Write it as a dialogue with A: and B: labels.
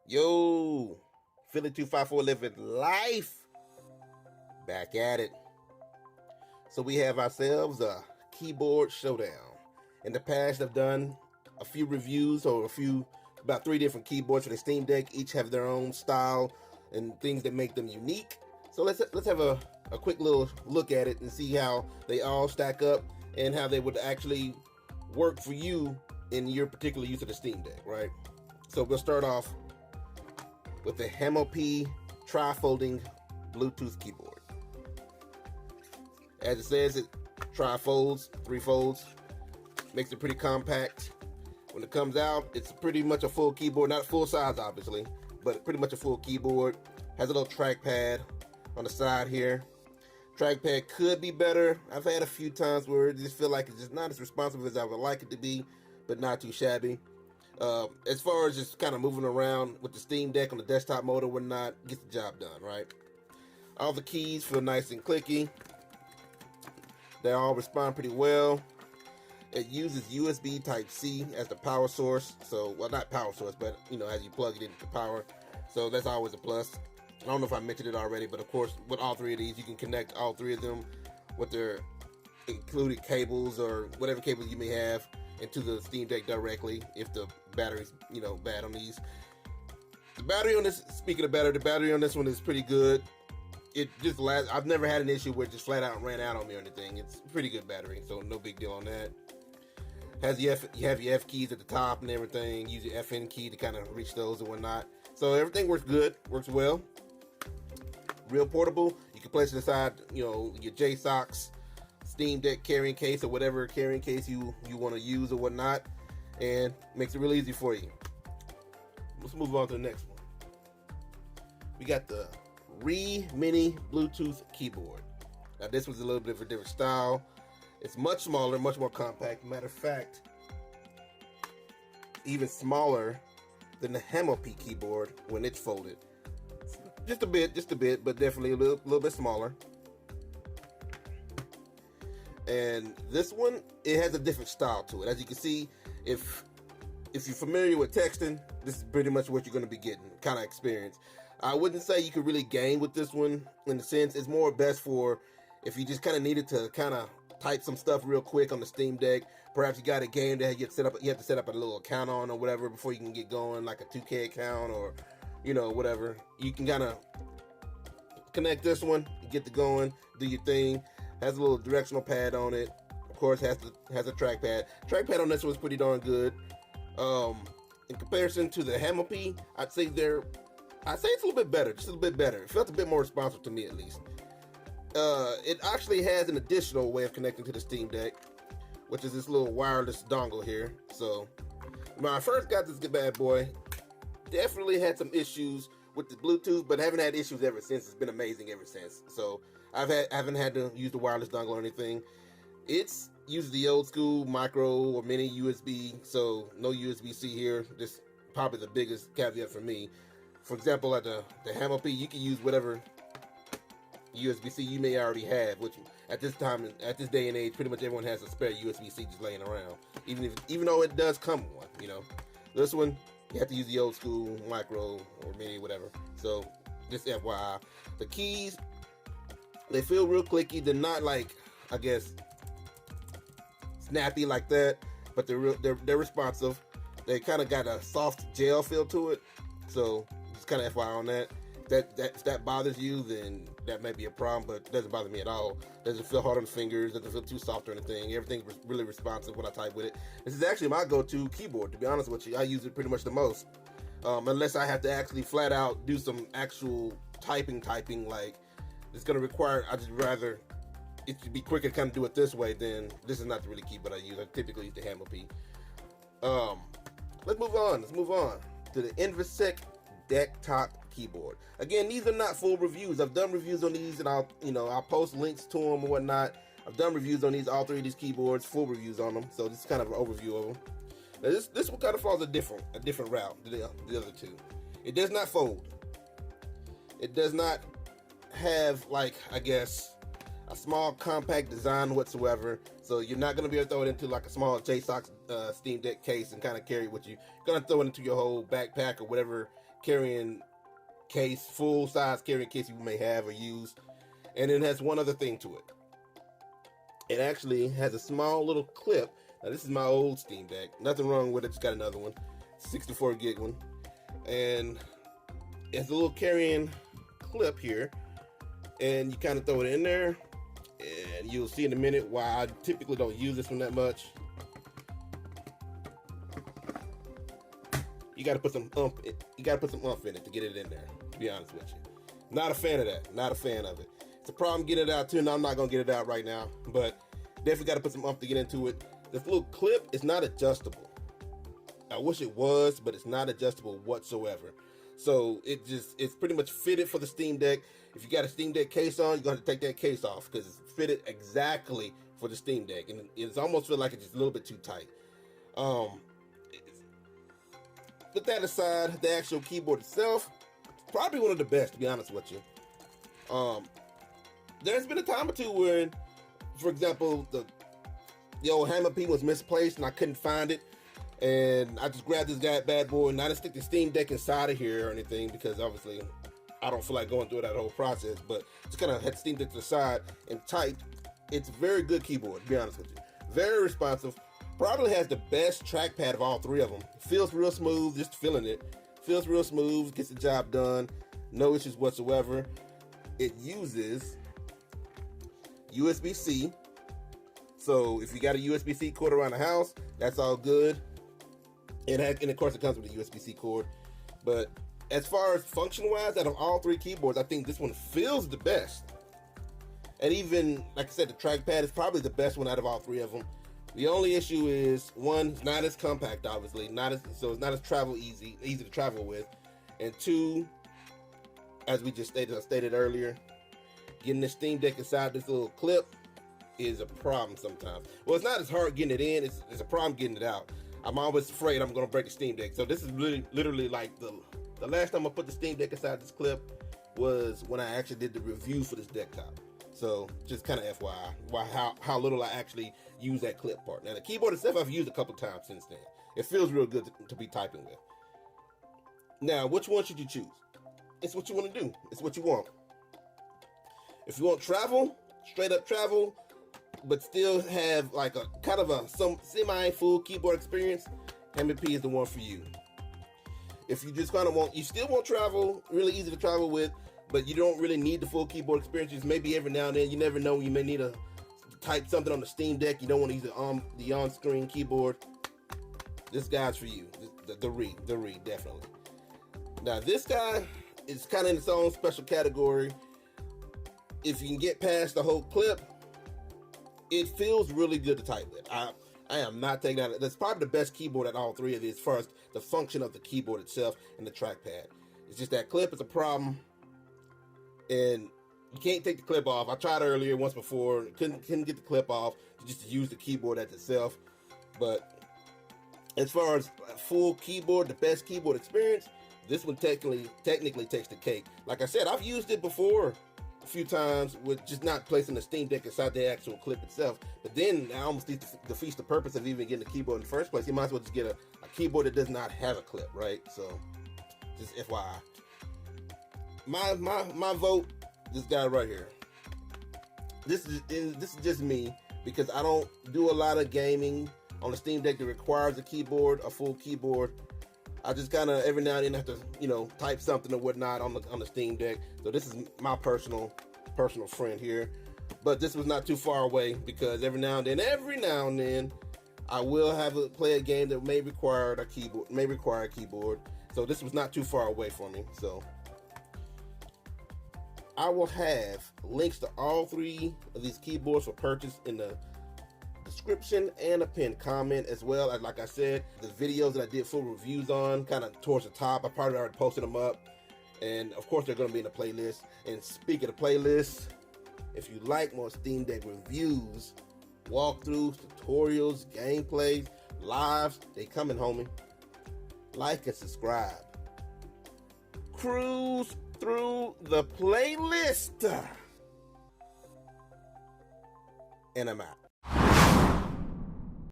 A: Yo, Philly 254 living life. Back at it. So we have ourselves a keyboard showdown. In the past, I've done a few reviews or about 3 different keyboards for the Steam Deck. Each have their own style and things that make them unique. So let's have a quick little look at it and see how they all stack up and how they would actually work for you in your particular use of the Steam Deck, right? So we'll start off with the P tri-folding Bluetooth keyboard. As it says, it tri-folds, 3 folds, makes it pretty compact. When it comes out, it's pretty much a full keyboard, not full size obviously, but pretty much a full keyboard. Has a little trackpad on the side here. Trackpad could be better. I've had a few times where I just feel like it's just not as responsive as I would like it to be, but not too shabby. As far as just kind of moving around with the Steam Deck on the desktop mode or whatnot, gets the job done, right? All the keys feel nice and clicky. They all respond pretty well. It uses USB Type-C as the power source. So, well, not power source, but, as you plug it into power. So that's always a plus. I don't know if I mentioned it already, but of course, with all 3 of these, you can connect all 3 of them with their included cables or whatever cables you may have into the Steam Deck directly if the battery's bad on these. The battery on this, speaking of battery, the battery on this one is pretty good. It just lasts. I've never had an issue where it just flat out ran out on me or anything. It's pretty good battery, so no big deal on that. Has you have your F keys at the top and everything. Use your FN key to kind of reach those and whatnot. So everything works good, works well. Real portable. You can place it inside, your JSOCs, Steam Deck carrying case, or whatever carrying case you want to use or whatnot, and makes it real easy for you. Let's move on to the next one. We got the Mini Bluetooth keyboard. Now this was a little bit of a different style. It's much smaller, much more compact. Matter of fact, even smaller than the P keyboard when it's folded. Just a bit, but definitely a little bit smaller. And this one, it has a different style to it. As you can see, if you're familiar with texting, this is pretty much what you're going to be getting, kind of experience. I wouldn't say you could really game with this one in the sense. It's more best for if you just kind of needed to kind of type some stuff real quick on the Steam Deck. Perhaps you got a game that you have to set up a little account on or whatever before you can get going, like a 2K account or whatever. You can kind of connect this one, get to going, do your thing. Has a little directional pad on it. Of course, has a trackpad. Trackpad on this one's pretty darn good. In comparison to the P, I'd say it's a little bit better, just a little bit better. It felt a bit more responsive to me, at least. It actually has an additional way of connecting to the Steam Deck, which is this little wireless dongle here. So, when I first got this bad boy, definitely had some issues with the Bluetooth, but haven't had issues ever since. It's been amazing ever since. So, I haven't had to use the wireless dongle or anything. It's uses the old school micro or mini USB, so no USB-C here. Just probably the biggest caveat for me. For example, at the P, you can use whatever USB-C you may already have, which at this day and age, pretty much everyone has a spare USB-C just laying around. Even though it does come with one, This one, you have to use the old school micro or mini, whatever. So, just FYI. The keys, they feel real clicky. They're not like, I guess, snappy like that, but they're responsive. They kind of got a soft gel feel to it. So, just kind of FYI on that. If that bothers you, then that may be a problem, but it doesn't bother me at all. Doesn't feel hard on the fingers, doesn't feel too soft or anything. Everything's really responsive when I type with it. This is actually my go-to keyboard, to be honest with you. I use it pretty much the most. Unless I have to actually flat out do some actual typing, like it's going to require, I just rather it to be quicker to kind of do it this way, then this is not the really keyboard I use. I typically use the P. Let's move on to the Invisec desktop keyboard. Again, these are not full reviews. I've done reviews on these, and I'll post links to them and whatnot. I've done reviews on all 3 of these keyboards, full reviews on them. So this is kind of an overview of them. Now this one kind of follows a different route than the other 2. It does not fold. It does not have, like, I guess, a small compact design whatsoever. So you're not going to be able to throw it into like a small JSOC Steam Deck case and kind of carry it with you. You're going to throw it into your whole backpack or whatever carrying case, full size carrying case you may have or use. And it has one other thing to it. It actually has a small little clip. Now this is my old Steam Deck. Nothing wrong with it, just got another one. 64 gig one. And it's a little carrying clip here. And you kind of throw it in there. And you'll see in a minute why I typically don't use this one that much. You gotta put some oomph in it to get it in there, to be honest with you. Not a fan of that. Not a fan of it. It's a problem getting it out too. Now I'm not gonna get it out right now, but definitely gotta put some oomph to get into it. This little clip is not adjustable. I wish it was, but it's not adjustable whatsoever. So it's pretty much fitted for the Steam Deck. If you got a Steam Deck case on, you're gonna have to take that case off because it's fitted exactly for the Steam Deck, and it's almost feel like it's just a little bit too tight. Put that aside, the actual keyboard itself, probably one of the best, to be honest with you. There's been a time or two where, for example, the old hammer pin was misplaced and I couldn't find it, and I just grabbed this bad boy, and I didn't stick the Steam Deck inside of here or anything because obviously I don't feel like going through that whole process, but just kind of had the Steam Deck to the side and typed. It's a very good keyboard, to be honest with you. Very responsive. Probably has the best trackpad of all three of them. Feels real smooth, just feeling it. Feels real smooth, gets the job done. No issues whatsoever. It uses USB-C. So if you got a USB-C cord around the house, that's all good. And of course it comes with a USB-C cord. But as far as function-wise, out of all three keyboards, I think this one feels the best. And even, like I said, the trackpad is probably the best one out of all three of them. The only issue is, one, it's not as compact, obviously, so it's not as easy to travel with, and two, as we just stated earlier, getting the Steam Deck inside this little clip is a problem sometimes. Well, it's not as hard getting it in; it's a problem getting it out. I'm always afraid I'm going to break the Steam Deck, so this is literally like the last time I put the Steam Deck inside this clip was when I actually did the review for this deck top. So just kind of FYI, how little I actually use that clip part. Now the keyboard itself I've used a couple times since then. It feels real good to be typing with. Now, which one should you choose? It's what you want to do. It's what you want. If you want travel, straight up travel, but still have like a kind of some semi-full keyboard experience, MP is the one for you. If you just kind of you still want travel, really easy to travel with, but you don't really need the full keyboard experience. Just maybe every now and then, you never know, you may need to type something on the Steam Deck. You don't want to use the on-screen keyboard. This guy's for you. The Reed, definitely. Now this guy is kind of in its own special category. If you can get past the whole clip, it feels really good to type with. I am not taking that. That's probably the best keyboard at all three of these as far as the function of the keyboard itself and the trackpad. It's just that clip is a problem. And you can't take the clip off. I tried earlier once before, couldn't get the clip off just to use the keyboard as itself. But as far as full keyboard, the best keyboard experience, this one technically takes the cake. Like I said, I've used it before a few times with just not placing the Steam Deck inside the actual clip itself. But then I almost defeats the purpose of even getting the keyboard in the first place. You might as well just get a keyboard that does not have a clip, right? So just FYI. My vote, this guy right here. This is just me because I don't do a lot of gaming on the Steam Deck that requires a full keyboard. I just kind of every now and then have to, type something or whatnot on the Steam Deck. So this is my personal friend here. But this was not too far away because every now and then, I will play a game that may require a keyboard. So this was not too far away from me. So I will have links to all three of these keyboards for purchase in the description and a pinned comment, as well as, like I said, the videos that I did full reviews on, kind of towards the top. I probably already posted them up, and of course they're going to be in the playlist. And speaking of playlists, if you like more Steam Deck reviews, walkthroughs, tutorials, gameplays, lives, they coming, homie. Like and subscribe. Cruise through the playlist. And I'm out.